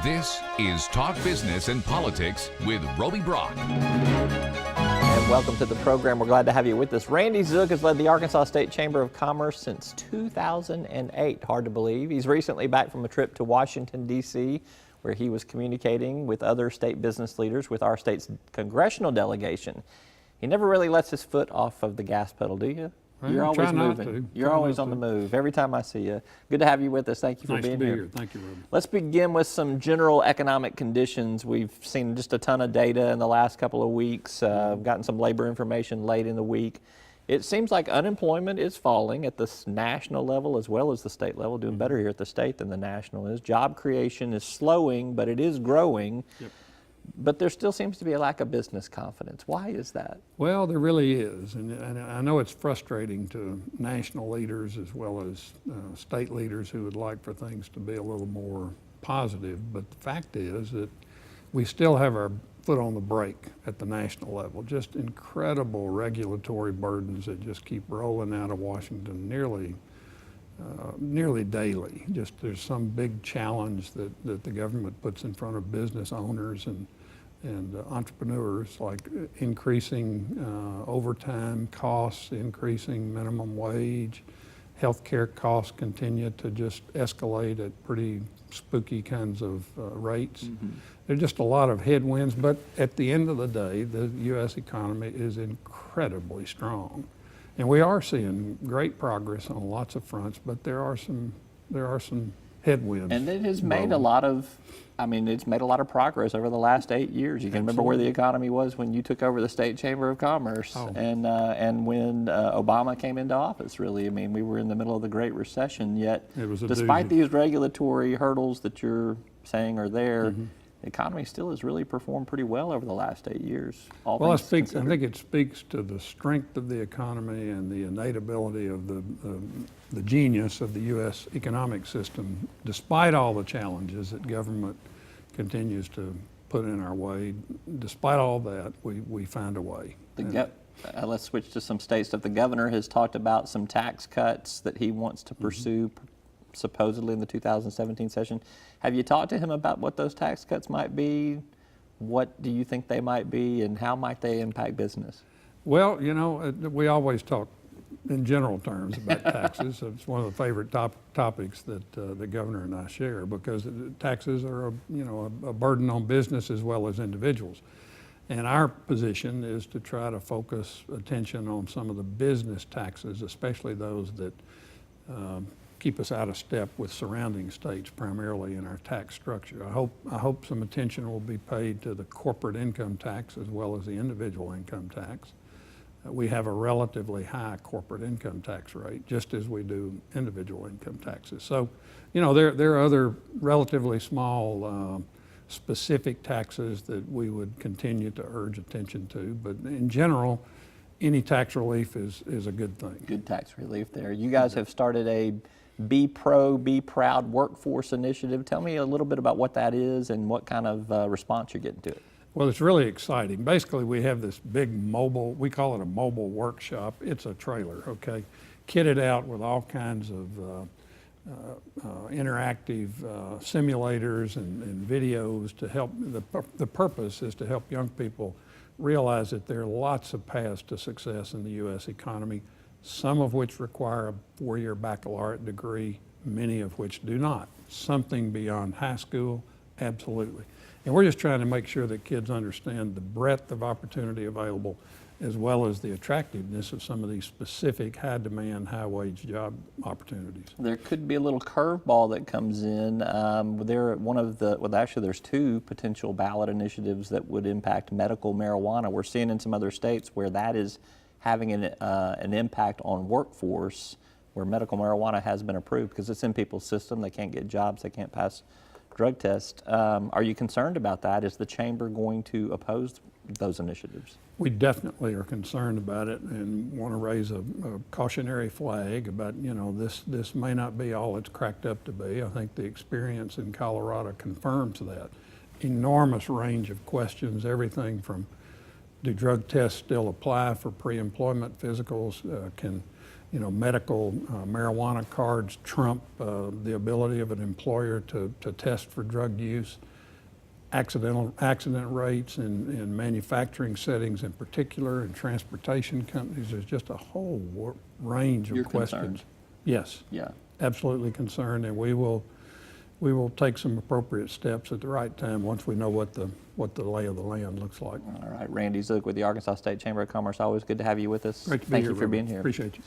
This is Talk Business and Politics with Roby Brock. And welcome to the program. We're glad to have you with us. Randy Zook has led the Arkansas State Chamber of Commerce since 2008. Hard to believe. He's recently back from a trip to Washington, D.C., where he was communicating with other state business leaders with our state's congressional delegation. He never really lets his foot off of the gas pedal, do you? You're always moving. You're always on the move. Every time I see you. Good to have you with us. Thank you for being here. Nice to be here. Thank you, Roby. Let's begin with some general economic conditions. We've seen just a ton of data in the last couple of weeks. Gotten some labor information late in the week. It seems like unemployment is falling at the national level as well as the state level, doing better here at the state than the national is. Job creation is slowing, but it is growing. Yep. But there still seems to be a lack of business confidence. Why is that? Well, there really is, and I know it's frustrating to national leaders as well as state leaders who would like for things to be a little more positive, but the fact is that we still have our foot on the brake at the national level. Just incredible regulatory burdens that just keep rolling out of Washington nearly daily. Just there's some big challenge that the government puts in front of business owners and entrepreneurs, like increasing overtime costs, increasing minimum wage, healthcare costs continue to just escalate at pretty spooky kinds of rates. Mm-hmm. There's just a lot of headwinds, but at the end of the day, the U.S. economy is incredibly strong. And we are seeing great progress on lots of fronts, but there are some headwinds. And it has made a lot of, it's made a lot of progress over the last 8 years. You can remember where the economy was when you took over the State Chamber of Commerce, and when Obama came into office. Really, we were in the middle of the Great Recession. Yet, despite these regulatory hurdles that you're saying are there, the economy still has really performed pretty well over the last 8 years. I think it speaks to the strength of the economy and the innate ability of the genius of the U.S. economic system. Despite all the challenges that government continues to put in our way, despite all that, we find a way. Let's switch to some state stuff. The governor has talked about some tax cuts that he wants to pursue, supposedly in the 2017 session. Have you talked to him about what those tax cuts might be? What do you think they might be, and how might they impact business? Well, we always talk in general terms about taxes. It's one of the favorite topics that the governor and I share, because taxes are a burden on business as well as individuals. And our position is to try to focus attention on some of the business taxes, especially those that keep us out of step with surrounding states, primarily in our tax structure. I hope some attention will be paid to the corporate income tax as well as the individual income tax. We have a relatively high corporate income tax rate, just as we do individual income taxes. So, there are other relatively small specific taxes that we would continue to urge attention to, but in general, any tax relief is a good thing. Good tax relief there. You guys have started a Be Pro, Be Proud workforce initiative. Tell me a little bit about what that is and what kind of response you're getting to it. Well, it's really exciting. Basically, we have this big we call it a mobile workshop. It's a trailer, okay, kitted out with all kinds of interactive simulators and videos to help. The purpose is to help young people realize that there are lots of paths to success in the U.S. economy, some of which require a 4-year baccalaureate degree, many of which do not. Something beyond high school, absolutely. And we're just trying to make sure that kids understand the breadth of opportunity available, as well as the attractiveness of some of these specific high-demand, high-wage job opportunities. There could be a little curveball that comes in. There's 2 potential ballot initiatives that would impact medical marijuana. We're seeing in some other states where that is having an impact on workforce, where medical marijuana has been approved because it's in people's system. They can't get jobs, they can't pass drug tests. Are you concerned about that? Is the chamber going to oppose those initiatives? We definitely are concerned about it and want to raise a cautionary flag about, this may not be all it's cracked up to be. I think the experience in Colorado confirms that. Enormous range of questions, everything from do drug tests still apply for pre-employment physicals? Can medical marijuana cards trump the ability of an employer to test for drug use? accident rates in manufacturing settings in particular, and transportation companies. There's just a whole range of You're questions. concerned. Yes, Yeah. absolutely concerned, and we will take some appropriate steps at the right time once we know what the lay of the land looks like. All right, Randy Zook with the Arkansas State Chamber of Commerce. Always good to have you with us. Great to be Thank here, you for Robert. being here. Appreciate you.